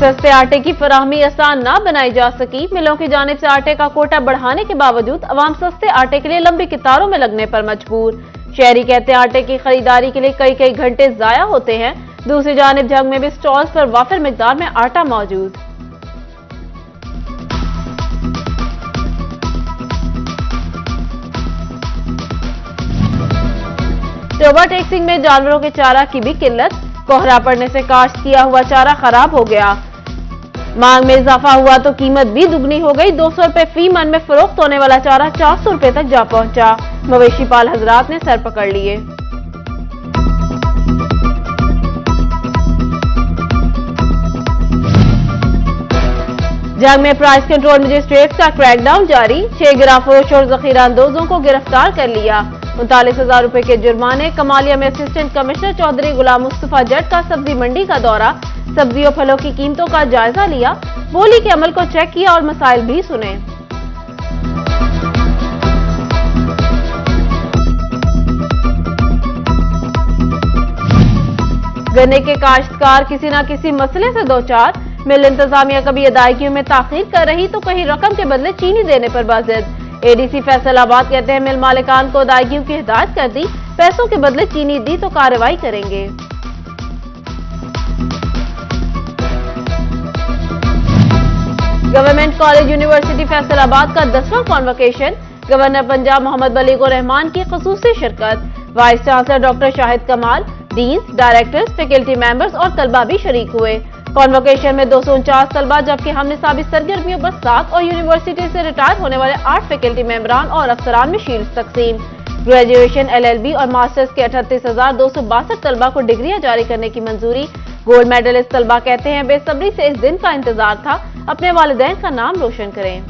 सस्ते आटे की फराहमी आसान ना बनाई जा सकी। मिलों की जानिब से आटे का कोटा बढ़ाने के बावजूद अवाम सस्ते आटे के लिए लंबी कतारों में लगने पर मजबूर। शहरी कहते हैं आटे की खरीदारी के लिए कई कई घंटे जाया होते हैं। दूसरी जानिब जंग में भी स्टॉल्स पर वाफिर मिकदार में आटा मौजूद। ओवरटेक्सिंग में जानवरों के चारा की भी किल्लत। कोहरा पड़ने से काश्त किया हुआ चारा खराब हो गया। मांग में इजाफा हुआ तो कीमत भी दुगनी हो गई। 200 रुपए फी मन में फरोख्त होने वाला चारा 400 रुपए तक जा पहुंचा। मवेशी पाल हजरात ने सर पकड़ लिए। जंग में प्राइस कंट्रोल मजिस्ट्रेट का क्रैकडाउन जारी। 6 गिराफरोश और जखीरा अंदोजों को गिरफ्तार कर लिया। 39,000 रुपए के जुर्माने। कमालिया में असिस्टेंट कमिश्नर चौधरी गुलाम मुस्तफा जट का सब्जी मंडी का दौरा। सब्जी और फलों की कीमतों का जायजा लिया। बोली के अमल को चेक किया और मसाइल भी सुने। गन्ने के काश्तकार किसी न किसी मसले से दो चार। मिल इंतजामिया कभी अदायगियों में ताखीर कर रही तो कहीं रकम के बदले चीनी देने पर बाजिद। एडीसी फैसलाबाद कहते हैं मिल मालिकान को अदायगियों की हिदायत कर दी। पैसों के बदले चीनी दी तो कार्रवाई करेंगे। गवर्नमेंट कॉलेज यूनिवर्सिटी फैसलाबाद का 10वां कॉन्वोकेशन। गवर्नर पंजाब मोहम्मद बलीगुर रहमान की खसूसी शिरकत। वाइस चांसलर डॉक्टर शाहिद कमाल, डीन्स, डायरेक्टर्स, फैकल्टी मेंबर्स और तलबा भी शरीक हुए। कॉन्वोकेशन में 249 तलबा जबकि हमनिसाबी सरगर्मियों पर 7 और यूनिवर्सिटी से रिटायर होने वाले 8 फैकल्टी मेंबरान और अफसरान में शील्ड्स तकसीम। ग्रेजुएशन, LLB और मास्टर्स के 38,262 तलबा को डिग्रियां जारी करने की मंजूरी। गोल्ड मेडलिस्ट तलबा कहते हैं बेसब्री से इस दिन का इंतजार था, अपने वालिदैन का नाम रोशन करें।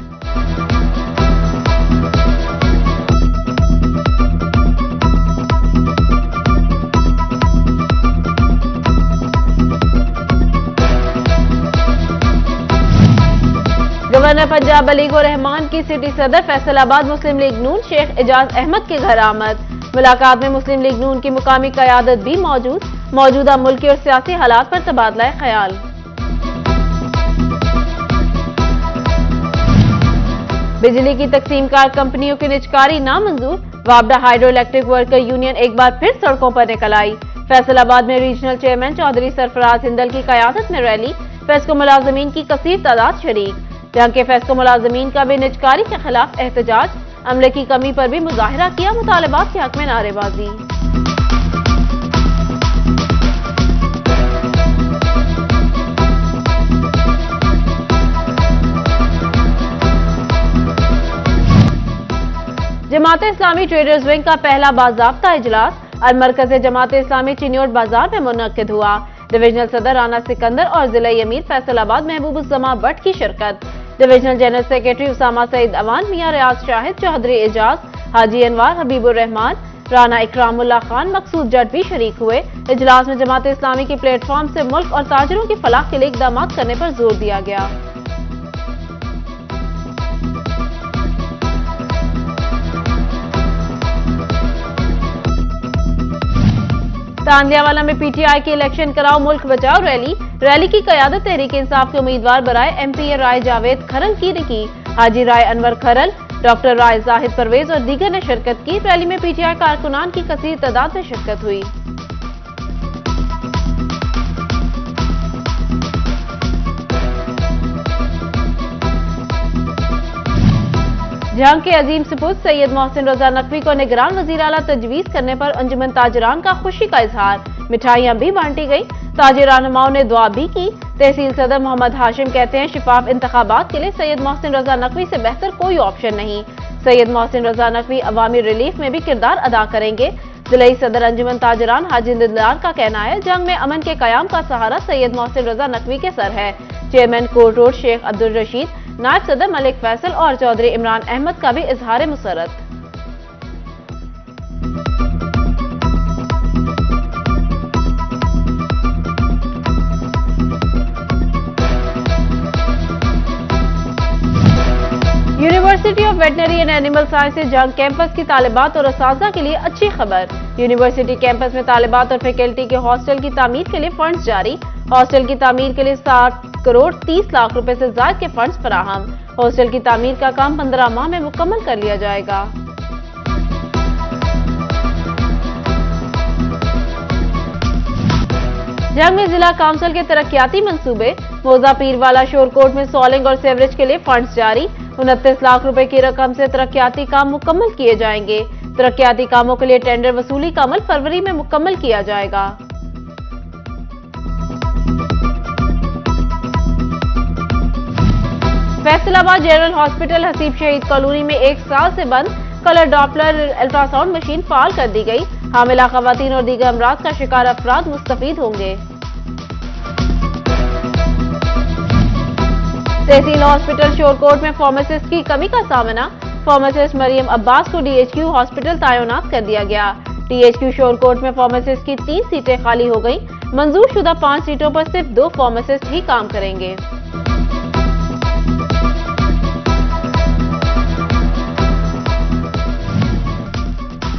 गवर्नर पंजाब बलीगुर रहमान की सिटी सदर फैसलाबाद मुस्लिम लीग नून शेख एजाज अहमद के घर आमद। मुलाकात में मुस्लिम लीग नून की मुकामी क़यादत भी मौजूद। मौजूदा मुल्की और सियासी हालात पर तबादला ख्याल। बिजली की तकसीमकार कंपनियों की निजकारी नामंजूर। वाबडा हाइड्रो इलेक्ट्रिक वर्कर यूनियन एक बार फिर सड़कों पर निकल आई। फैसलाबाद में रीजनल चेयरमैन चौधरी सरफराज हिंदल की क़यादत में रैली। फेस्को मुलाजमीन की कसीर तादाद शरीक। जहां के फेस्को मुलाजमीन का भी निजकारी के खिलाफ एहतजाज। अमले की कमी पर भी मुजाहिरा किया। मुतालबात के हक में नारेबाजी। जमात इस्लामी ट्रेडर्स विंग का पहला बाज़ाब्ता इजलास अलमरकज़ जमात इस्लामी चिन्योट बाजार में मुनक्किद हुआ। डिविजनल सदर राना सिकंदर और जिला अमीर फैसलाबाद महबूबुज़्ज़मा भट्ट की शिरकत। Divisional general secretary Usama Saeed Awan, Mian Riaz Shahid, Chaudhry Ejaz, Haji Anwar, Habibur Rehman, Rana Ikramullah Khan, Maqsood Jat भी शरीक हुए। इजलास में जमात इस्लामी की प्लेटफॉर्म से मुल्क और ताजरों की फलाह के लिए इक़दाम करने पर जोर दिया गया। तांदियावाला में पीटीआई की इलेक्शन कराओ मुल्क बचाओ रैली की क़यादत तहरीक इंसाफ के उम्मीदवार बराए एमपीए राय जावेद खरल की। हाजी राय अनवर खरल, डॉक्टर राय जाहिद परवेज और दीगर ने शिरकत की। रैली में पीटीआई कारकुनान की कसीर तादाद में शिरकत हुई। जंग के अजीम सपूत सैयद मोहसिन रजा नकवी को निगरान वजीर आला तजवीज करने पर अंजुमन ताजरान का खुशी का इजहार। मिठाइयां भी बांटी गई। ताजिर रहनुमाओं ने दुआ भी की। तहसील सदर मोहम्मद हाशिम कहते हैं शिफाफ इंतखाबात के लिए सैयद मोहसिन रजा नकवी से बेहतर कोई ऑप्शन नहीं। सैयद मोहसिन रजा नकवी अवामी रिलीफ में भी किरदार अदा करेंगे। जिलाई सदर अंजुमन ताजरान हाजी दिलदार का कहना है जंग में अमन के कयाम का सहारा सैयद मोहसिन रजा नकवी के सर है। Chairman court road Sheikh Abdul Rashid, नायब सदर मलिक फैसल और चौधरी इमरान अहमद का भी इजहार मुसरत। University of veterinary and animal sciences Jhang campus की तालिबात और असातिज़ा के लिए अच्छी खबर। यूनिवर्सिटी कैंपस में तालिबात और फैकल्टी के हॉस्टल की तामीर के लिए फंड्स जारी। हॉस्टल की तामीर के लिए 7 करोड़ 30 लाख रुपए से ज्यादा के फंड्स फराहम। हॉस्टल की तामीर का काम 15 माह में मुकम्मल कर लिया जाएगा। जंग में जिला काउंसिल के तरक्याती मंसूबे। मौजा पीरवाला शोरकोट में सॉलिंग और सेवरेज के लिए फंड्स जारी। 29 लाख रुपए की रकम से तरक्याती काम मुकम्मल किए जाएंगे। तरक्याती कामों के लिए टेंडर वसूली का अमल फरवरी में मुकम्मल किया जाएगा। फैसलाबाद जनरल हॉस्पिटल हसीब शहीद कॉलोनी में 1 साल से बंद कलर डॉपलर अल्ट्रासाउंड मशीन फाल कर दी गई। हामिला खवातीन और दीगर अमराज का शिकार अफराद मुस्तफीद होंगे। तहसील हॉस्पिटल शोरकोट में फार्मासिस्ट की कमी का सामना। फार्मासिस्ट मरियम अब्बास को डीएचक्यू हॉस्पिटल तैनात कर दिया गया। डीएचक्यू शोरकोट में फार्मासिस्ट की 3 सीटें खाली हो गई। मंजूर शुदा 5 सीटों पर सिर्फ 2 फार्मासिस्ट ही काम करेंगे।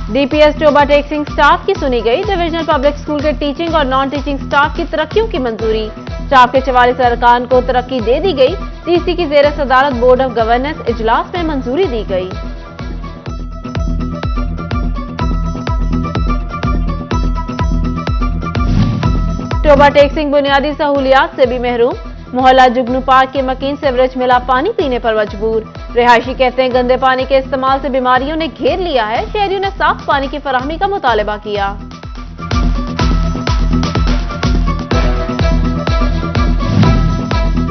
डीपीएस टोबा टेक्सिंग स्टाफ की सुनी गई। डिविजनल पब्लिक स्कूल के टीचिंग और नॉन टीचिंग स्टाफ की तरक्कियों की मंजूरी। स्टाफ के 44 अरकान को तरक्की दे दी गई। डीसी की जेर सदारत बोर्ड ऑफ गवर्नेंस इजलास में मंजूरी दी गई। टोबा टेक्सिंग बुनियादी सहूलियात से भी महरूम। मोहल्ला जुगनू पार्क के मकीन सेवरेज मिला पानी पीने पर मजबूर। रिहायशी कहते हैं गंदे पानी के इस्तेमाल से बीमारियों ने घेर लिया है। शहरियों ने साफ पानी की फराहमी का मुतालबा किया।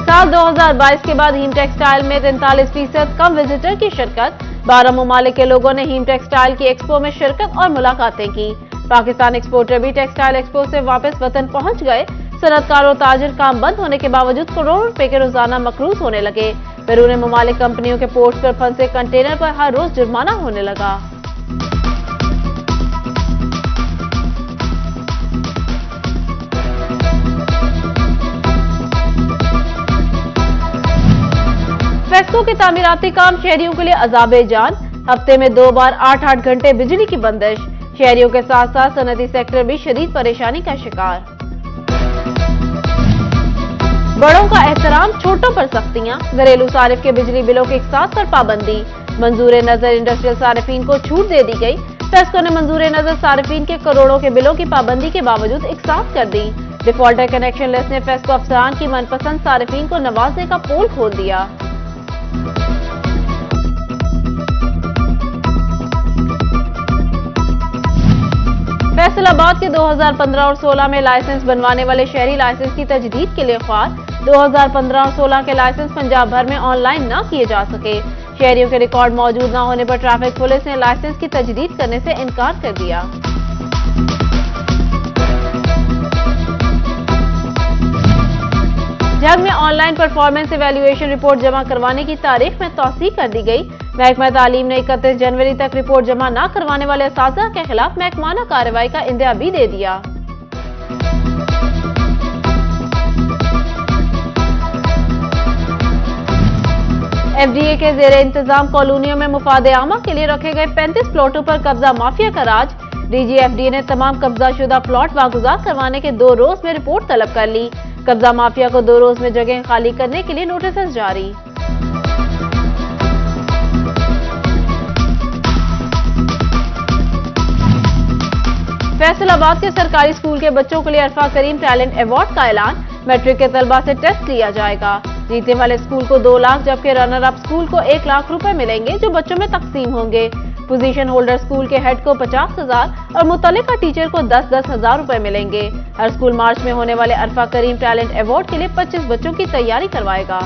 साल 2022 के बाद हीम टेक्सटाइल में 43% कम विजिटर की शिरकत। 12 ममालिक के लोगों ने हीम टेक्सटाइल की एक्सपो में शिरकत और मुलाकातें की। पाकिस्तान एक्सपोर्टर भी टेक्सटाइल एक्सपो से वापस वतन पहुंच गए। सनतकार और ताजिर काम बंद होने के बावजूद करोड़ों रुपए के रोजाना मकरूज होने लगे। बैरून ममालिक कंपनियों के पोर्ट पर फंसे कंटेनर पर हर रोज जुर्माना होने लगा। फेस्को के तामीराती काम शहरियों के लिए अजाबे जान। हफ्ते में 2 बार 8-8 घंटे बिजली की बंदिश। शहरियों के साथ साथ सनती सेक्टर भी शदीद परेशानी का शिकार। बड़ों का एहतराम, छोटों पर सख्तियां। घरेलू सारिफ के बिजली बिलों के इकसास पर पाबंदी। मंजूर नजर इंडस्ट्रियल सारिफीन को छूट दे दी गई। फेस्को ने मंजूर नजर सारिफीन के करोड़ों के बिलों की पाबंदी के बावजूद इकसास कर दी। डिफॉल्टर कनेक्शन लिस्ट ने फेस्को अफसरान की मनपसंद सारिफीन को नवाजने का पोल खोल दिया। फैसलाबाद के 2015 और 16 में लाइसेंस बनवाने वाले शहरी लाइसेंस की तजदीद के लिए ख्वार। 2015 और 16 के लाइसेंस पंजाब भर में ऑनलाइन न किए जा सके। शहरियों के रिकॉर्ड मौजूद न होने पर ट्रैफिक पुलिस ने लाइसेंस की तजदीद करने से इनकार कर दिया। जंग में ऑनलाइन परफॉर्मेंस इवैल्यूएशन रिपोर्ट जमा करवाने की तारीख में तौसीह कर दी गई। महकमा तालीम ने 31 जनवरी तक रिपोर्ट जमा न करवाने वाले असातिज़ा के खिलाफ महकमाना कार्रवाई का इंदिया भी दे दिया। एफडीए के जेर इंतजाम कॉलोनियों में मुफादे आमा के लिए रखे गए 35 प्लॉटों पर कब्जा माफिया का राज। डीजी एफडीए ने तमाम कब्जाशुदा प्लॉट वागुजार करवाने के 2 रोज में रिपोर्ट तलब कर ली। कब्जा माफिया को 2 रोज में जगह खाली करने के लिए नोटिस जारी। फैसलाबाद के सरकारी स्कूल के बच्चों के लिए अरफा करीम टैलेंट अवार्ड का ऐलान। मैट्रिक के तलबा से टेस्ट लिया जाएगा। जीतने वाले स्कूल को 2 लाख जबकि रनर अप स्कूल को 1 लाख रुपए मिलेंगे जो बच्चों में तकसीम होंगे। पोजीशन होल्डर स्कूल के हेड को 50,000 और मुतल्लिका टीचर को 10-10 हजार रुपए मिलेंगे। हर स्कूल मार्च में होने वाले अरफा करीम टैलेंट अवार्ड के लिए 25 बच्चों की तैयारी करवाएगा।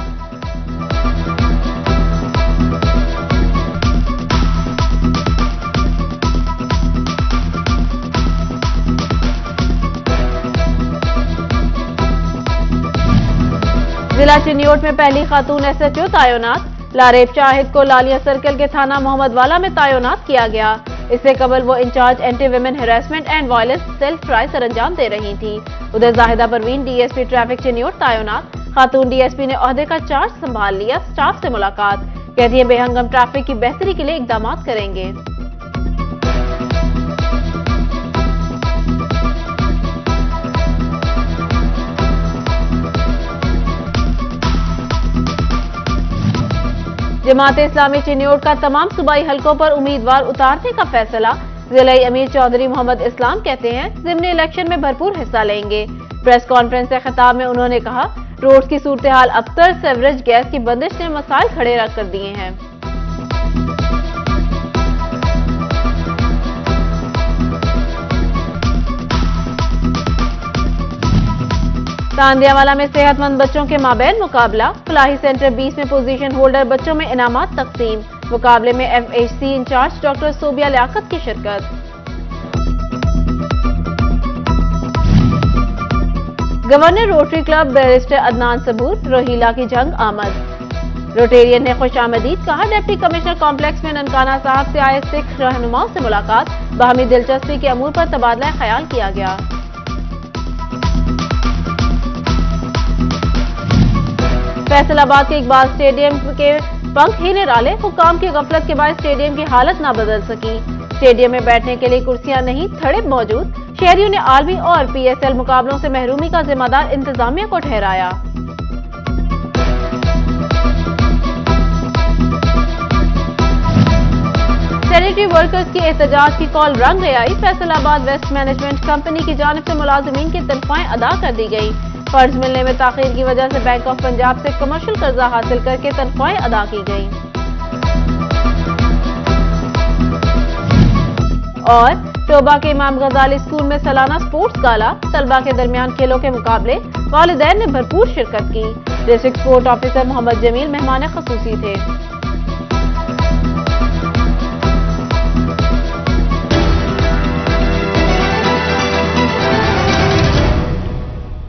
जिला चिन्योट में पहली खातून एसएचओ तैनात। लारेब शाहिद को लालिया सर्कल के थाना मोहम्मद वाला में तैनात किया गया। इससे कबल वो in charge anti women harassment and violence cell ट्राई सरंजाम दे रही थी। उधर जाहिदा परवीन डीएसपी ट्रैफिक चिन्योट तैनात। खातून डीएसपी ने ओहदे का चार्ज संभाल लिया। स्टाफ से मुलाकात। कहती है बेहंगम ट्रैफिक की बेहतरी के लिए इकदाम करेंगे। जमात इस्लामी चिन्योट का तमाम सूबाई हलकों पर उम्मीदवार उतारने का फैसला। जिला अमीर चौधरी मोहम्मद इस्लाम कहते हैं ज़िमनी इलेक्शन में भरपूर हिस्सा लेंगे। प्रेस कॉन्फ्रेंस से खिताब में उन्होंने कहा, रोड की सूरत हाल अबतर सेवरेज गैस की बंदिश ने मसाइल खड़े रख कर दिए हैं। तांदियावाला में सेहतमंद बच्चों के माबैन मुकाबला। फलाही सेंटर 20 में पोजीशन होल्डर बच्चों में इनामात तकसीम। मुकाबले में FHC in charge doctor Sobia Liaquat की शिरकत। Governor rotary club barrister Adnan Saboor, Rohila की जंग आमद। रोटेरियन ने खुशामदीद कहा, डिप्टी कमिश्नर कॉम्प्लेक्स में ननकाना साहब से आए सिख रहनुमाओं से मुलाकात। बाहमी दिलचस्पी के अमूर पर तबादला ख्याल किया गया। फैसलाबाद के इकबाल स्टेडियम के पंख ही निराले। हुकाम की गफलत के बाद स्टेडियम की हालत ना बदल सकी। स्टेडियम में बैठने के लिए कुर्सियां नहीं, थड़े मौजूद। शहरियों ने आलमी और PSL मुकाबलों से महरूमी का जिम्मेदार इंतजामिया को ठहराया। सैनिटरी वर्कर्स की एहतजाज की कॉल रंग ले आई। फैसलाबाद वेस्ट मैनेजमेंट कंपनी की जानिब से मुलाजिमीन की तनख्वाहें अदा कर दी गई। फर्ज मिलने में ताखीर की वजह से बैंक ऑफ पंजाब से कमर्शियल कर्जा हासिल करके तनख्वाहें अदा की गई। और टोबा के इमाम गजाली स्कूल में सालाना स्पोर्ट्स गाला। तलबा के दरमियान खेलों के मुकाबले, वालिदैन ने भरपूर शिरकत की। District sport officer Mohammad Jamil मेहमान खसूसी थे।